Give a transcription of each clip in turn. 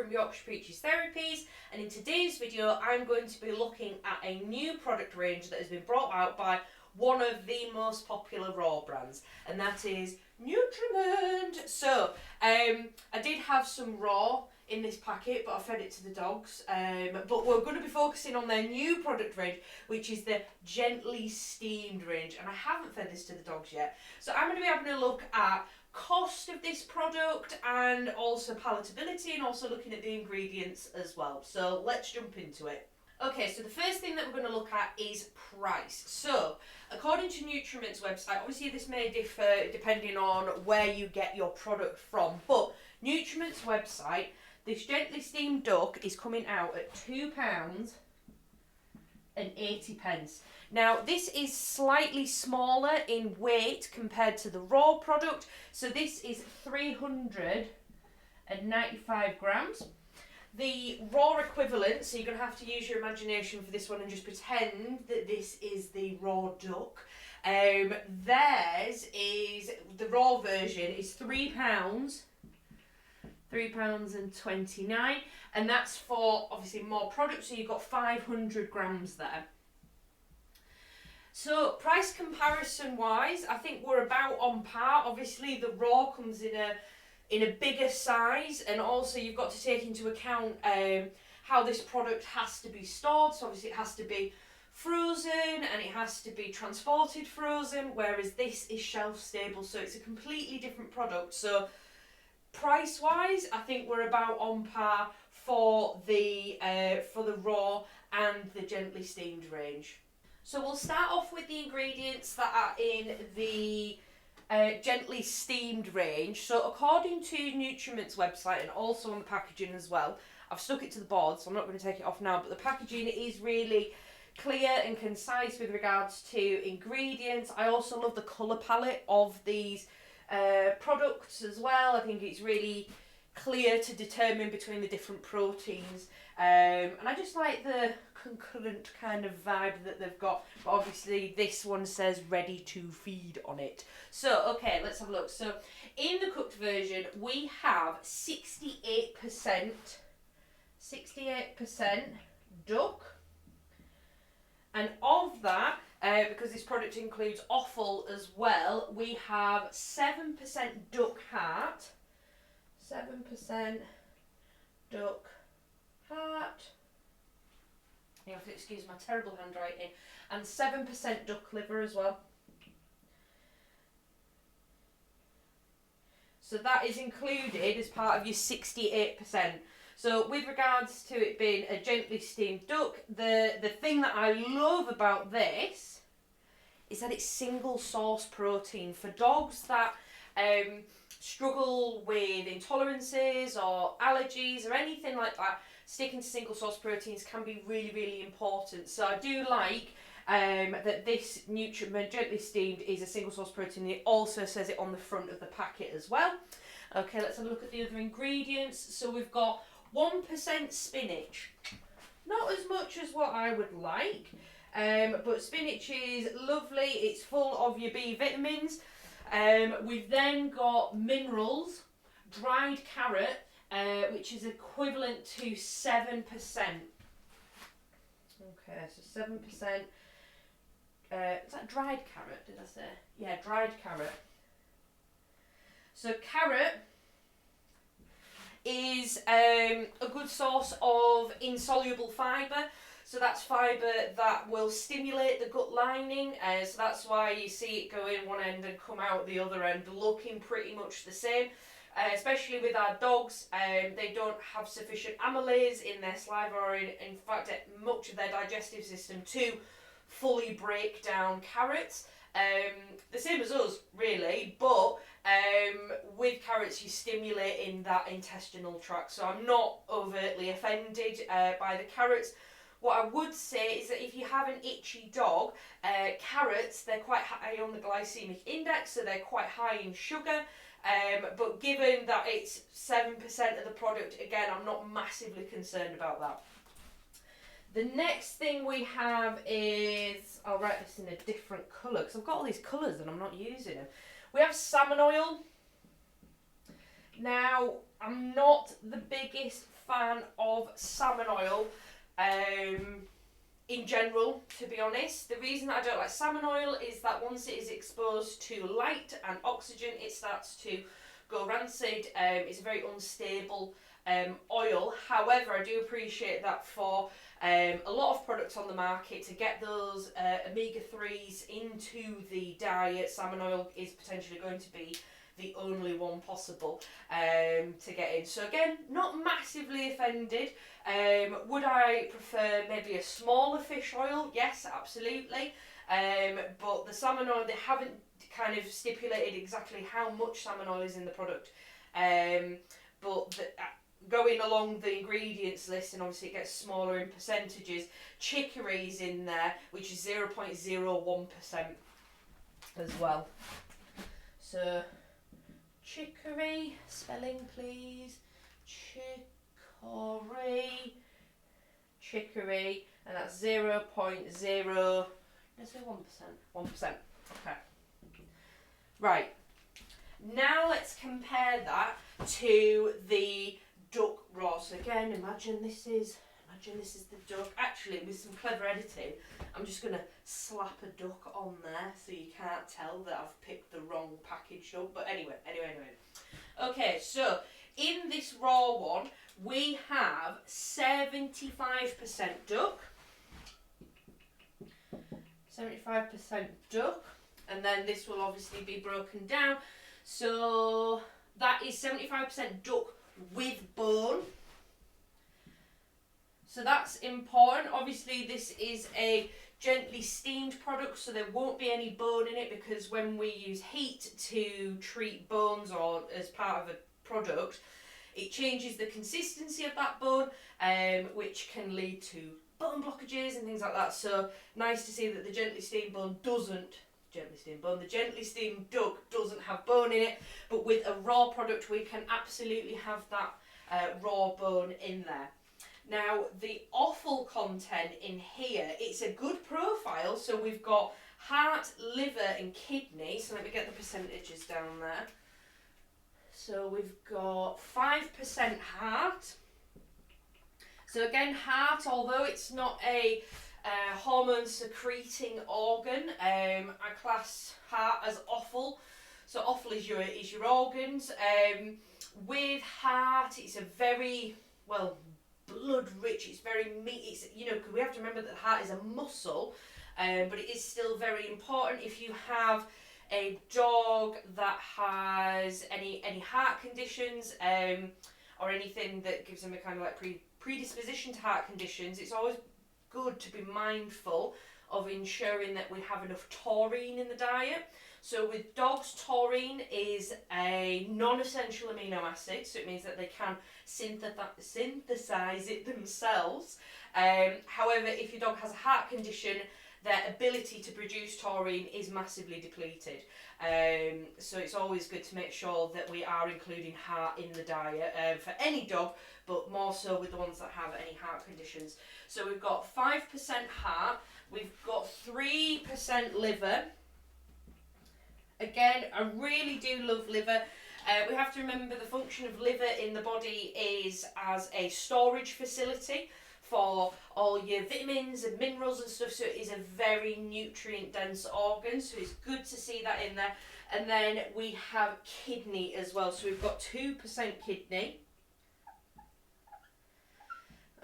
from Yorkshire Preaches Therapies, and in today's video I'm going to be looking at a new product range that has been brought out by one of the most popular raw brands, and that is Nutriment. So I did have some raw in this packet, but I fed it to the dogs. But we're going to be focusing on their new product range, which is the Gently Steamed range, and I haven't fed this to the dogs yet. So I'm going to be having a look at cost of this product and also palatability, and also looking at the ingredients as well. So let's jump into it. Okay, so the first thing that we're going to look at is price. So, according to Nutriment's website, obviously this may differ depending on where you get your product from, but Nutriment's website, this Gently Steamed duck is coming out at £2.80. Now, this is slightly smaller in weight compared to the raw product, so this is 395 grams. The raw equivalent, so you're going to have to use your imagination for this one and just pretend that this is the raw duck. Theirs is, the raw version is £3.29, and that's for obviously more product, so you've got 500 grams there. So price comparison wise, I think we're about on par. Obviously the raw comes in a bigger size, and also you've got to take into account how this product has to be stored. So obviously it has to be frozen and it has to be transported frozen, whereas this is shelf stable, so it's a completely different product. So price wise, I think we're about on par for the raw and the Gently Steamed range. So we'll start off with the ingredients that are in the Gently Steamed range. So according to Nutriment's website, and also on the packaging as well, I've stuck it to the board, so I'm not going to take it off now, but the packaging is really clear and concise with regards to ingredients. I also love the colour palette of these products as well. I think it's really clear to determine between the different proteins, and I just like the concurrent kind of vibe that they've got. But obviously this one says ready to feed on it. So okay, let's have a look. So in the cooked version we have 68% duck, and of that, because this product includes offal as well, we have 7% duck heart, 7% duck heart, you have to excuse my terrible handwriting, and 7% duck liver as well. So that is included as part of your 68%. So with regards to it being a gently steamed duck, the thing that I love about this is that it's single source protein. For dogs that struggle with intolerances or allergies or anything like that, sticking to single source proteins can be really, really important. So I do like that this Nutriment Gently Steamed is a single source protein. It also says it on the front of the packet as well. Okay, let's have a look at the other ingredients. So we've got 1% spinach. Not as much as what I would like, but spinach is lovely. It's full of your B vitamins. We've then got minerals, dried carrot, which is equivalent to 7%. Okay, so 7%. Is that dried carrot, did I say? Yeah, dried carrot. So carrot is a good source of insoluble fibre. So that's fibre that will stimulate the gut lining, so that's why you see it go in one end and come out the other end looking pretty much the same. Especially with our dogs, they don't have sufficient amylase in their saliva or in fact much of their digestive system to fully break down carrots. The same as us really, but with carrots you're stimulating that intestinal tract, so I'm not overtly offended by the carrots. What I would say is that if you have an itchy dog, carrots, they're quite high on the glycemic index, so they're quite high in sugar. But given that it's 7% of the product, again, I'm not massively concerned about that. The next thing we have is, I'll write this in a different colour because I've got all these colours and I'm not using them. We have salmon oil. Now, I'm not the biggest fan of salmon oil in general, to be honest. The reason that I don't like salmon oil is that once it is exposed to light and oxygen, it starts to go rancid. It's a very unstable oil. However, I do appreciate that for a lot of products on the market, to get those omega-3s into the diet, salmon oil is potentially going to be the only one possible to get in. So again, not massively offended. Would I prefer maybe a smaller fish oil? Yes, absolutely. But the salmon oil, they haven't kind of stipulated exactly how much salmon oil is in the product. Going along the ingredients list, and obviously it gets smaller in percentages, chicory's in there, which is 0.01% as well. So chicory, spelling please, chicory, and that's 0.0, let's say 1%, okay. Right, now let's compare that to the duck raw. So again, imagine this is the duck. Actually, with some clever editing, I'm just going to slap a duck on there so you can't tell that I've picked the wrong package up. But anyway. Okay, so in this raw one, we have 75% duck. 75% duck. And then this will obviously be broken down. So that is 75% duck with bone. So that's important. Obviously this is a gently steamed product, so there won't be any bone in it, because when we use heat to treat bones or as part of a product, it changes the consistency of that bone, which can lead to bone blockages and things like that. So nice to see that the gently steamed duck doesn't have bone in it, but with a raw product we can absolutely have that raw bone in there. Now the offal content in here, it's a good profile, so we've got heart, liver and kidney. So let me get the percentages down there. So we've got 5% heart. So again, heart, although it's not a hormone secreting organ, I class heart as offal. So offal is your organs. With heart, it's a very, well, blood rich, it's very meat, it's, you know, because we have to remember that the heart is a muscle, but it is still very important. If you have a dog that has any heart conditions, or anything that gives them a kind of like predisposition to heart conditions, it's always good to be mindful of ensuring that we have enough taurine in the diet. So with dogs, taurine is a non-essential amino acid, so it means that they can synthesize it themselves. However, if your dog has a heart condition, their ability to produce taurine is massively depleted. So it's always good to make sure that we are including heart in the diet for any dog, but more so with the ones that have any heart conditions. So we've got 5% heart, we've got 3% liver. Again, I really do love liver. We have to remember the function of liver in the body is as a storage facility for all your vitamins and minerals and stuff, so it is a very nutrient dense organ, so it's good to see that in there. And then we have kidney as well, so we've got 2% kidney.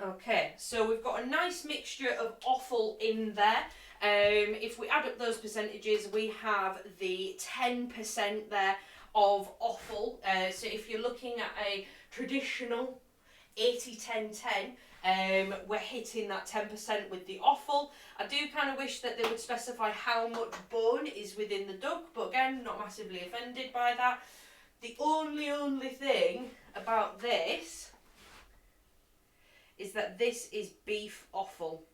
Okay, so we've got a nice mixture of offal in there. If we add up those percentages, we have the 10% there of offal. So if you're looking at a traditional 80-10-10, we're hitting that 10% with the offal. I do kind of wish that they would specify how much bone is within the duck, but again, not massively offended by that. The only thing about this is that this is beef offal.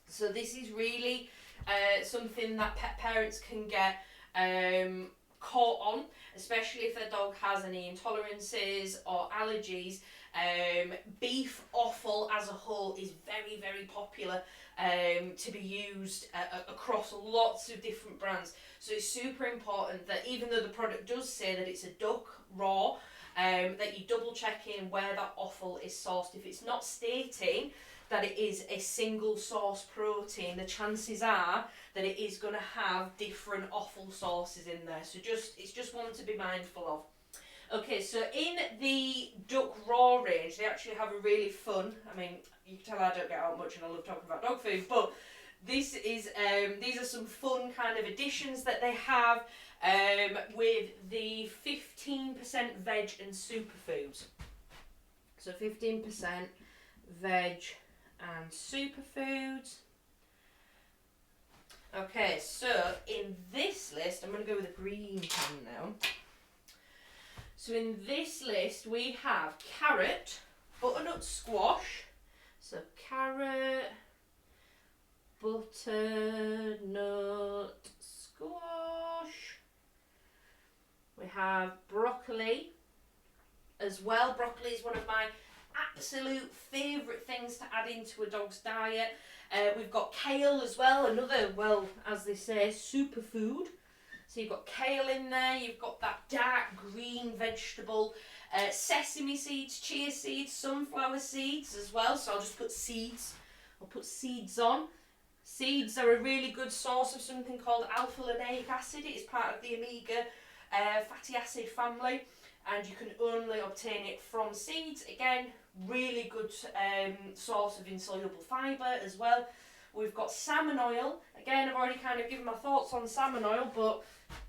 So this is really something that pet parents can get caught on, especially if their dog has any intolerances or allergies. Beef offal as a whole is very, very popular to be used across lots of different brands. So it's super important that even though the product does say that it's a duck raw, that you're double checking where that offal is sourced. If it's not stating that it is a single source protein, the chances are that it is going to have different offal sources in there. So it's just one to be mindful of. Okay, so in the duck raw range, they actually have a really fun, I mean, you can tell I don't get out much and I love talking about dog food, but these are some fun kind of additions that they have with the 15% veg and superfoods. So 15% veg and superfoods. Okay, so in this list, I'm going to go with a green pen now. So in this list we have carrot, butternut squash. So carrot, butternut squash. We have broccoli as well. Broccoli is one of my absolute favourite things to add into a dog's diet. We've got kale as well, another, well, as they say, superfood. So you've got kale in there, you've got that dark green vegetable, sesame seeds, chia seeds, sunflower seeds as well. So I'll just put seeds. I'll put seeds on. Seeds are a really good source of something called alpha-linoleic acid. It is part of the omega fatty acid family, and you can only obtain it from seeds. Again, really good source of insoluble fibre as well. We've got salmon oil. Again, I've already kind of given my thoughts on salmon oil, but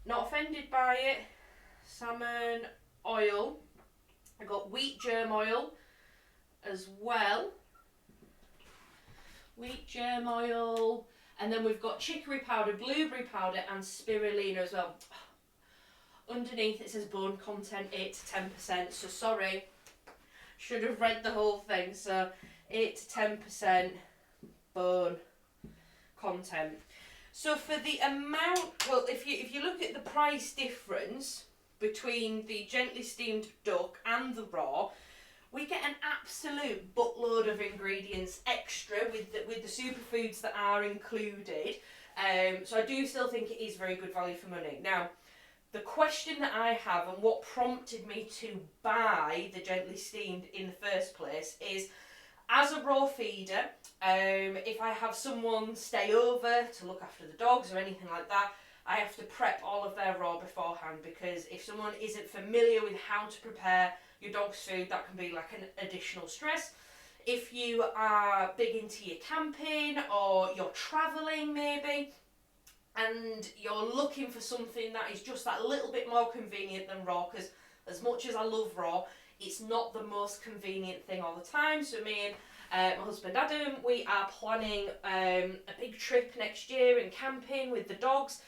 not offended by it. Salmon oil. I've got wheat germ oil as well. Wheat germ oil. And then we've got chicory powder, blueberry powder and spirulina as well. Underneath it says bone content 8 to 10%. So sorry, should have read the whole thing. So 8 to 10% bone content. So for the amount, well, if you look at the price difference between the gently steamed duck and the raw, we get an absolute buttload of ingredients extra with the superfoods that are included. So I do still think it is very good value for money. Now, the question that I have and what prompted me to buy the gently steamed in the first place is, as a raw feeder, if I have someone stay over to look after the dogs or anything like that, I have to prep all of their raw beforehand, because if someone isn't familiar with how to prepare your dog's food, that can be like an additional stress. If you are big into your camping or you're travelling maybe, and you're looking for something that is just that little bit more convenient than raw, because as much as I love raw, it's not the most convenient thing all the time. So me and my husband Adam, we are planning a big trip next year in camping with the dogs,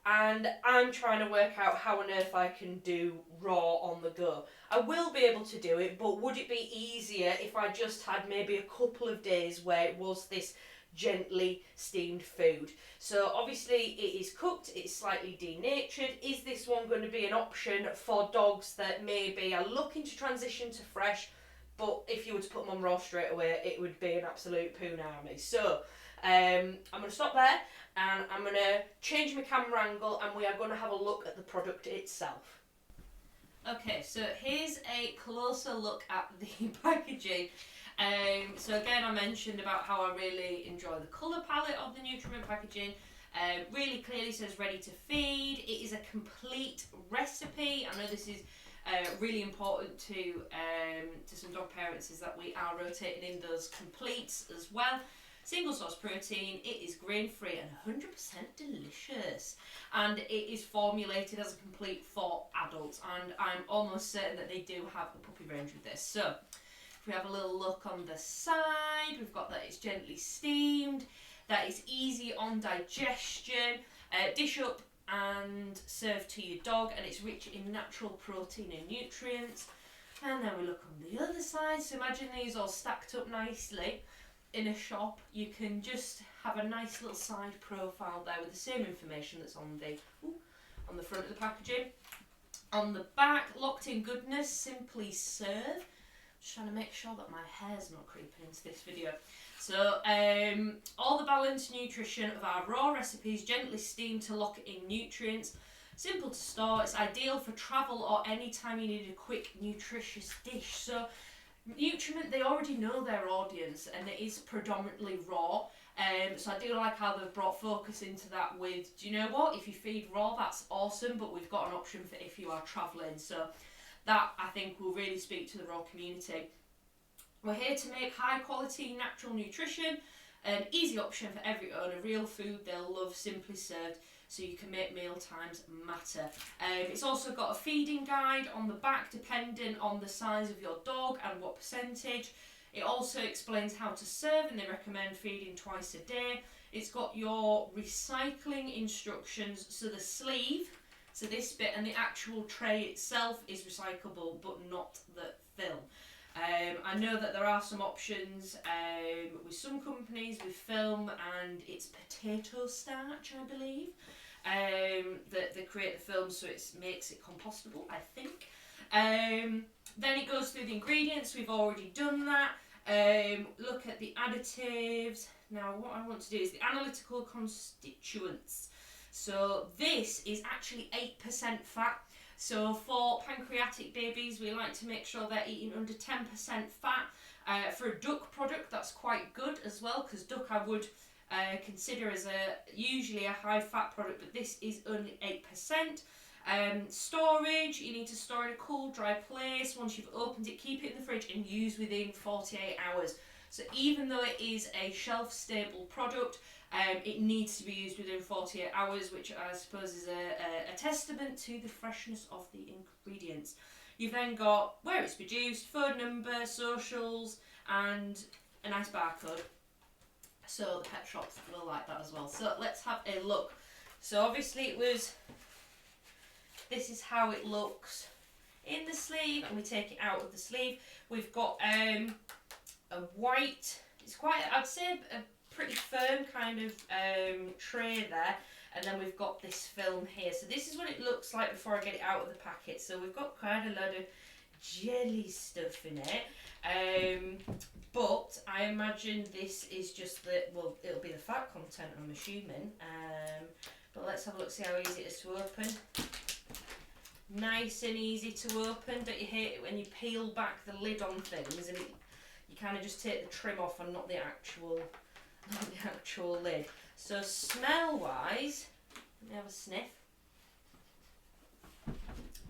and I'm trying to work out how on earth I can do raw on the go. I will be able to do it, but would it be easier if I just had maybe a couple of days where it was this gently steamed food? So obviously it is cooked, it's slightly denatured. Is this one going to be an option for dogs that maybe are looking to transition to fresh, but if you were to put them on raw straight away, it would be an absolute punami? So I'm going to stop there and I'm going to change my camera angle, and we are going to have a look at the product itself. Okay, so here's a closer look at the packaging. So again, I mentioned about how I really enjoy the colour palette of the Nutriment packaging. Really clearly says ready to feed. It is a complete recipe. I know this is really important to some dog parents, is that we are rotating in those completes as well. Single source protein, it is grain free and 100% delicious, and it is formulated as a complete for adults, and I'm almost certain that they do have a puppy range with this. So if we have a little look on the side, we've got that it's gently steamed, that it's easy on digestion, dish up and serve to your dog, and it's rich in natural protein and nutrients. And then we look on the other side, so imagine these all stacked up nicely in a shop. You can just have a nice little side profile there with the same information that's on the front of the packaging. On the back, locked in goodness, simply serve. Just trying to make sure that my hair's not creeping into this video. So all the balanced nutrition of our raw recipes, gently steamed to lock in nutrients. simple to store. It's ideal for travel or any time you need a quick, nutritious dish. So Nutriment, they already know their audience, and it is predominantly raw. So I do like how they've brought focus into that with, do you know what, if you feed raw, that's awesome, but we've got an option for if you are travelling. So that, I think, will really speak to the raw community. We're here to make high quality natural nutrition an easy option for every owner. Real food they'll love, simply served, so you can make meal times matter. It's also got a feeding guide on the back depending on the size of your dog and what percentage. It also explains how to serve, and they recommend feeding twice a day. It's got your recycling instructions, so the sleeve, so this bit, and the actual tray itself is recyclable, but not the film. I know that there are some options with some companies with film, and it's potato starch, I believe, that they create the film, so it makes it compostable, I think. Then it goes through the ingredients. We've already done that. Look at the additives. Now what I want to do is the analytical constituents. So this is actually 8% fat. So for pancreatic babies, we like to make sure they're eating under 10% fat. For a duck product, that's quite good as well, because duck I would consider as usually a high fat product, but this is only 8%. Storage, you need to store in a cool, dry place. Once you've opened it, keep it in the fridge and use within 48 hours. So even though it is a shelf-stable product, it needs to be used within 48 hours, which I suppose is a testament to the freshness of the ingredients. You've then got where it's produced, phone number, socials, and a nice barcode. So the pet shops will like that as well. So let's have a look. So obviously this is how it looks in the sleeve, and we take it out of the sleeve. We've got a white, it's quite, I'd say a pretty firm kind of tray there, and then we've got this film here. So this is what it looks like before I get it out of the packet. So we've got quite a load of jelly stuff in it, but I imagine this is just the, well, it'll be the fat content, I'm assuming, but let's have a look, see how easy it is to open. Nice and easy to open. Don't you hate it when you peel back the lid on things and you kind of just take the trim off and not the actual lid. So smell wise, let me have a sniff.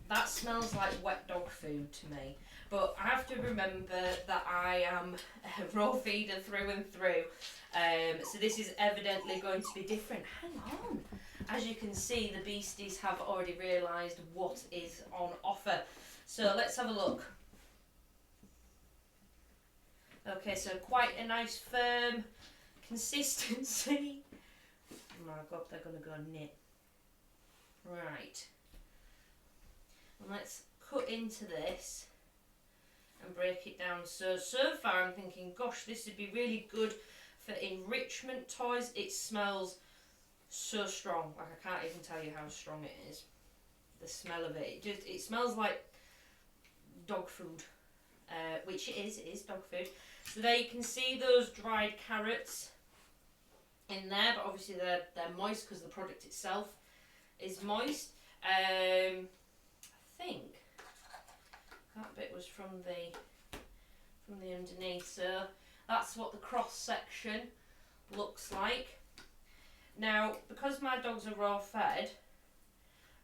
That smells like wet dog food to me. But I have to remember that I am a raw feeder through and through. So this is evidently going to be different. Hang on. As you can see, the beasties have already realised what is on offer. So let's have a look. Okay, so quite a nice firm consistency. Oh my god, they're going to go knit. Right. And let's cut into this and break it down. So far I'm thinking, gosh, this would be really good for enrichment toys. It smells so strong, like I can't even tell you how strong it is. The smell of it, it smells like dog food, which it is dog food. So there you can see those dried carrots in there, but obviously they're moist because the product itself is moist. I think that bit was from the underneath, so that's what the cross section looks like. Now, because my dogs are raw fed,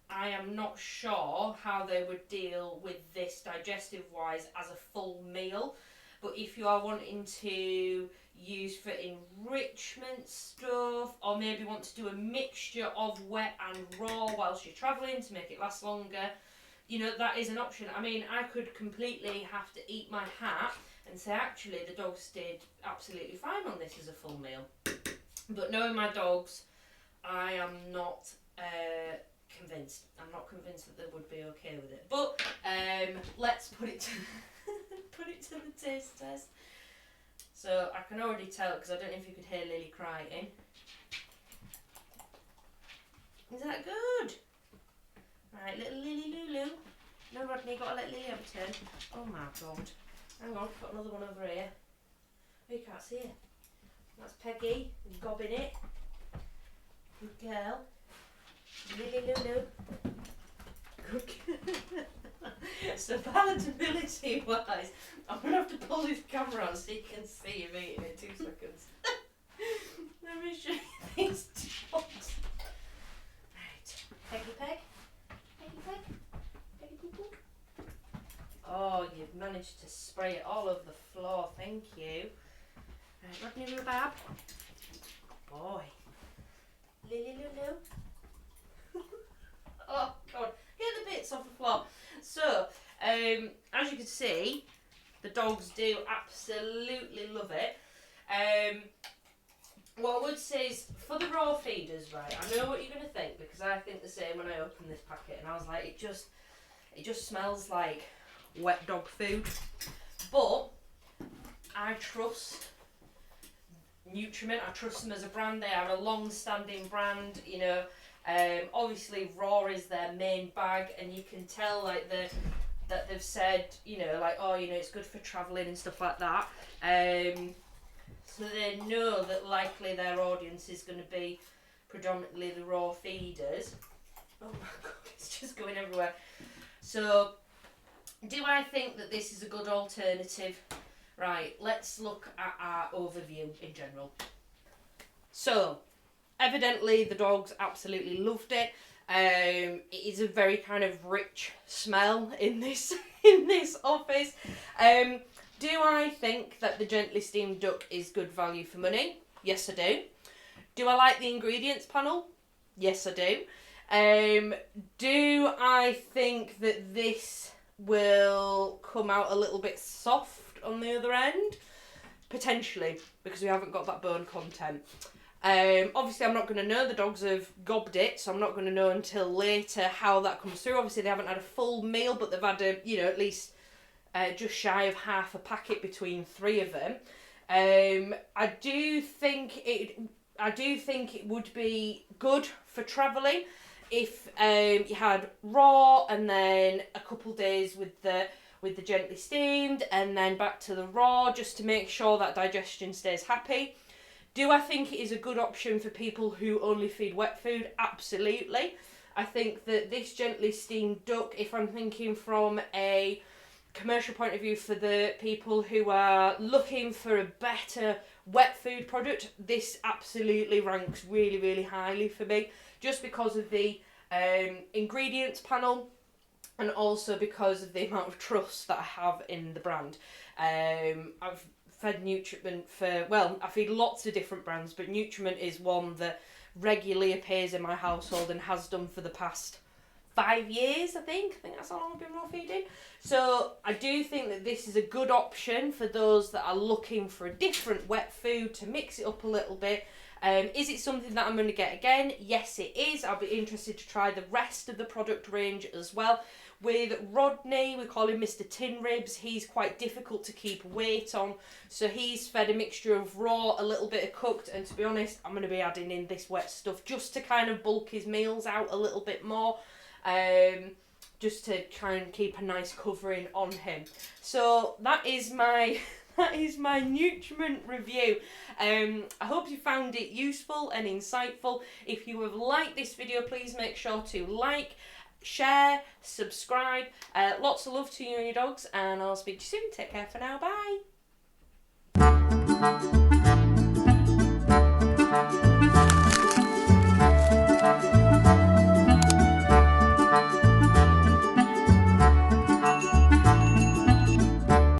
I am not sure how they would deal with this digestive wise as a full meal, but if you are wanting to use for enrichment stuff, or maybe want to do a mixture of wet and raw whilst you're travelling to make it last longer, you know, that is an option. I mean, I could completely have to eat my hat and say actually the dogs did absolutely fine on this as a full meal. But knowing my dogs, I am not convinced. I'm not convinced that they would be okay with it. But let's put it to put it to the taste test. So I can already tell, because I don't know if you could hear Lily crying. Is that good? Right, little Lily Lulu. No, Rodney, you got to let Lily have a turn. Oh my god. Hang on, got another one over here. Oh, you can't see it. That's Peggy, gobbing it. Good girl. Lily Lulu. So palatability wise, I'm going to have to pull this camera out so you can see him eating it. 2 seconds. Let me show you these dogs. Right, Peggy Peg. Peggy Peg. Peggy Poo Poo. Oh, you've managed to spray it all over the floor, thank you. Right, Rodney Rhubarb. Boy. Lily Lulu. Oh God, get the bits off the floor. So, as you can see, the dogs do absolutely love it. What I would say is, for the raw feeders, right, I know what you're going to think, because I think the same when I opened this packet, and I was like, it just smells like wet dog food. But I trust Nutriment. I trust them as a brand. They are a long-standing brand, you know. Obviously raw is their main bag, and you can tell like that they've said, you know, like, oh, you know, it's good for travelling and stuff like that. So they know that likely their audience is going to be predominantly the raw feeders. Oh my God, it's just going everywhere. So do I think that this is a good alternative? Right, let's look at our overview in general. So, evidently the dogs absolutely loved it. It is a very kind of rich smell in this office. Do I think that the Gently Steamed Duck is good value for money? Yes, I do. Do I like the ingredients panel? Yes, I do. Do I think that this will come out a little bit soft on the other end? Potentially, because we haven't got that bone content. Obviously I'm not going to know, the dogs have gobbed it, so I'm not going to know until later how that comes through. Obviously they haven't had a full meal, but they've had a, you know, at least just shy of half a packet between 3 of them. I do think it would be good for travelling if you had raw and then a couple days with the Gently Steamed and then back to the raw, just to make sure that digestion stays happy. Do I think it is a good option for people who only feed wet food? Absolutely. I think that this Gently Steamed Duck, if I'm thinking from a commercial point of view for the people who are looking for a better wet food product, this absolutely ranks really, really highly for me, just because of the ingredients panel, and also because of the amount of trust that I have in the brand. I've fed Nutriment for, well, I feed lots of different brands, but Nutriment is one that regularly appears in my household and has done for the past 5 years, I think. I think that's how long I've been raw feeding. So I do think that this is a good option for those that are looking for a different wet food to mix it up a little bit. Is it something that I'm going to get again? Yes, it is. I'll be interested to try the rest of the product range as well. With Rodney, we call him Mr. Tin Ribs. He's quite difficult to keep weight on, so he's fed a mixture of raw, a little bit of cooked, and to be honest, I'm going to be adding in this wet stuff just to kind of bulk his meals out a little bit more, just to try and keep a nice covering on him. So that is my Nutriment review. I hope you found it useful and insightful. If you have liked this video, please make sure to like, share, subscribe. Lots of love to you and your dogs, and I'll speak to you soon. Take care for now. Bye.